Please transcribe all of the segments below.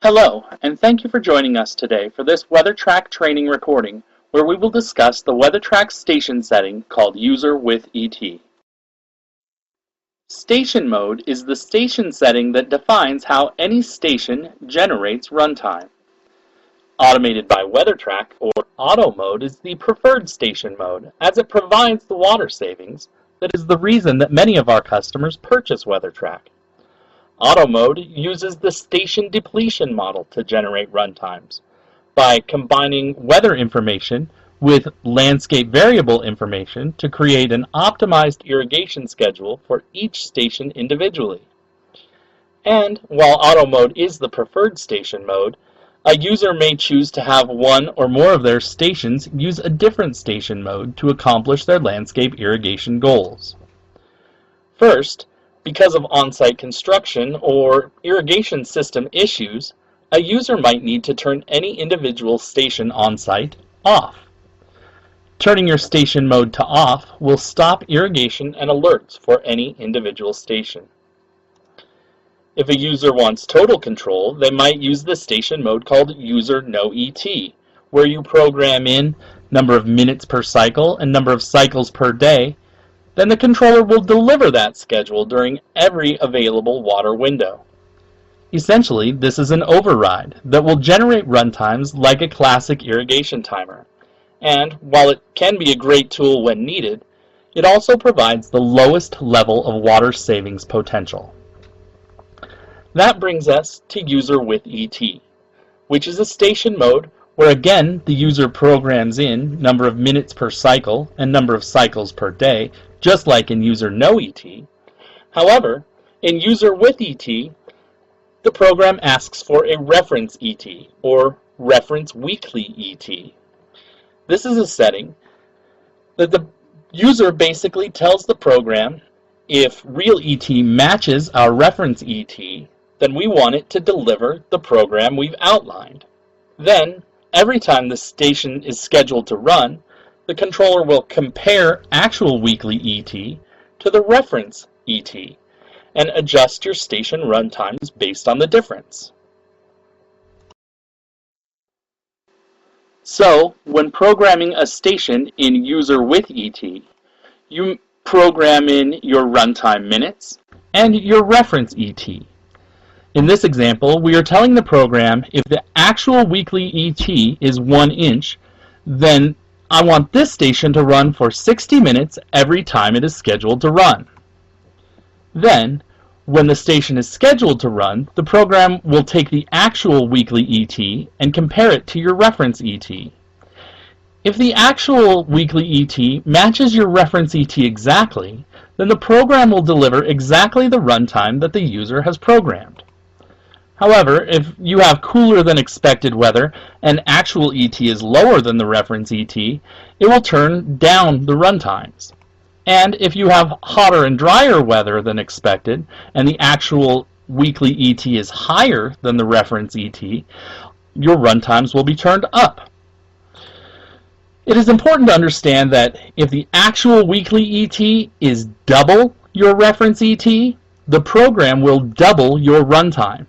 Hello, and thank you for joining us today for this WeatherTrack training recording, where we will discuss the WeatherTrack station setting called User with ET. Station mode is the station setting that defines how any station generates runtime. Automated by WeatherTrack, or Auto mode, is the preferred station mode, as it provides the water savings that is the reason that many of our customers purchase WeatherTrack. Auto mode uses the station depletion model to generate runtimes by combining weather information with landscape variable information to create an optimized irrigation schedule for each station individually. And while auto mode is the preferred station mode, a user may choose to have one or more of their stations use a different station mode to accomplish their landscape irrigation goals. First, because of on-site construction or irrigation system issues, a user might need to turn any individual station on-site off. Turning your station mode to off will stop irrigation and alerts for any individual station. If a user wants total control, they might use the station mode called User No ET, where you program in number of minutes per cycle and number of cycles per day. Then the controller will deliver that schedule during every available water window. Essentially, this is an override that will generate runtimes like a classic irrigation timer. And while it can be a great tool when needed, it also provides the lowest level of water savings potential. That brings us to User with ET, which is a station mode where again the user programs in number of minutes per cycle and number of cycles per day, just like in User No ET. However, in User with ET, the program asks for a reference ET, or reference weekly ET. This is a setting that the user basically tells the program if real ET matches our reference ET, then we want it to deliver the program we've outlined. Then, every time the station is scheduled to run, the controller will compare actual weekly ET to the reference ET and adjust your station run times based on the difference. So, when programming a station in User with ET, you program in your runtime minutes and your reference ET. In this example, we are telling the program if the actual weekly ET is 1 inch, then I want this station to run for 60 minutes every time it is scheduled to run. Then, when the station is scheduled to run, the program will take the actual weekly ET and compare it to your reference ET. If the actual weekly ET matches your reference ET exactly, then the program will deliver exactly the runtime that the user has programmed. However, if you have cooler than expected weather and actual ET is lower than the reference ET, it will turn down the runtimes. And if you have hotter and drier weather than expected and the actual weekly ET is higher than the reference ET, your runtimes will be turned up. It is important to understand that if the actual weekly ET is double your reference ET, the program will double your runtime.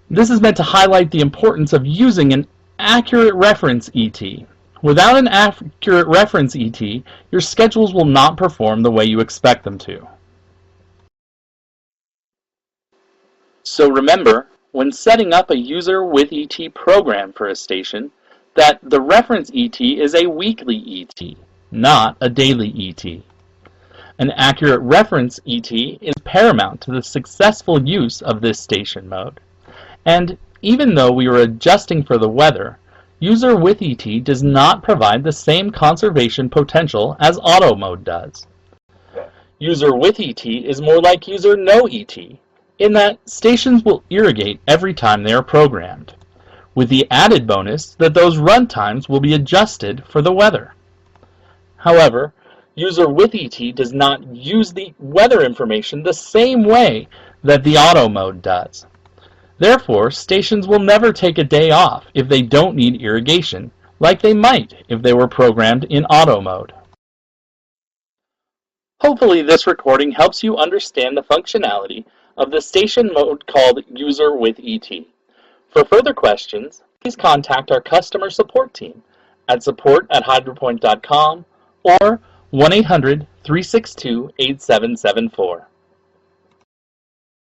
This is meant to highlight the importance of using an accurate reference ET. Without an accurate reference ET, your schedules will not perform the way you expect them to. So remember, when setting up a User with ET program for a station, that the reference ET is a weekly ET, not a daily ET. An accurate reference ET is paramount to the successful use of this station mode. And even though we are adjusting for the weather, User with ET does not provide the same conservation potential as Auto mode does. User with ET is more like User No ET, in that stations will irrigate every time they are programmed, with the added bonus that those run times will be adjusted for the weather. However, User with ET does not use the weather information the same way that the Auto mode does. Therefore, stations will never take a day off if they don't need irrigation, like they might if they were programmed in Auto mode. Hopefully this recording helps you understand the functionality of the station mode called User with ET. For further questions, please contact our customer support team at support@hydropoint.com or 1-800-362-8774.